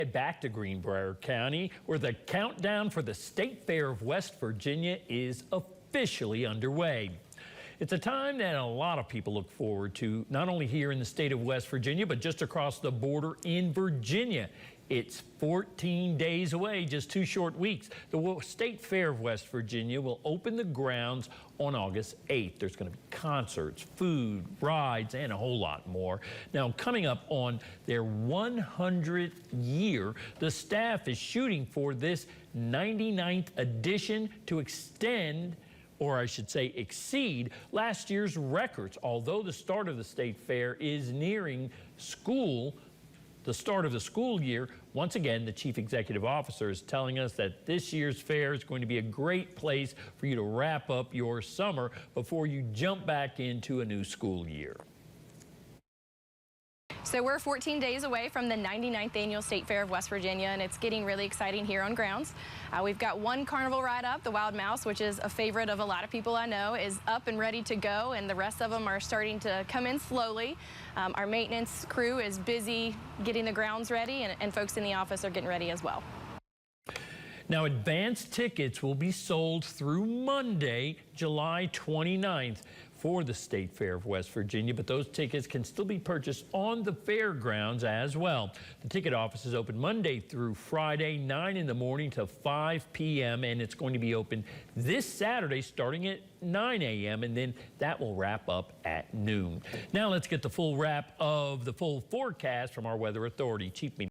Back to Greenbrier County, where the countdown for the State Fair of West Virginia is officially underway. It's a time that a lot of people look forward to, not only here in the state of West Virginia, but just across the border in Virginia. It's 14 days away, just 2 short weeks. The State Fair of West Virginia will open the grounds on August 8th. There's going to be concerts, food, rides, and a whole lot more. Now, coming up on their 100th year, the staff is shooting for this 99th edition to extend, or I should say exceed, last year's records. Although the start of the State Fair is nearing the start of the school year, once again, the Chief Executive Officer is telling us that this year's fair is going to be a great place for you to wrap up your summer before you jump back into a new school year. So we're 14 days away from the 99th Annual State Fair of West Virginia, and it's getting really exciting here on grounds. We've got one carnival ride up, the Wild Mouse, which is a favorite of a lot of people I know, is up and ready to go, and the rest of them are starting to come in slowly. Our maintenance crew is busy getting the grounds ready, and folks in the office are getting ready as well. Now, advance tickets will be sold through Monday, July 29th for the State Fair of West Virginia, but those tickets can still be purchased on the fairgrounds as well. The ticket office is open Monday through Friday, 9 in the morning to 5 p.m., and it's going to be open this Saturday starting at 9 a.m., and then that will wrap up at noon. Now let's get the full wrap of the full forecast from our Weather Authority Chief Meteorologist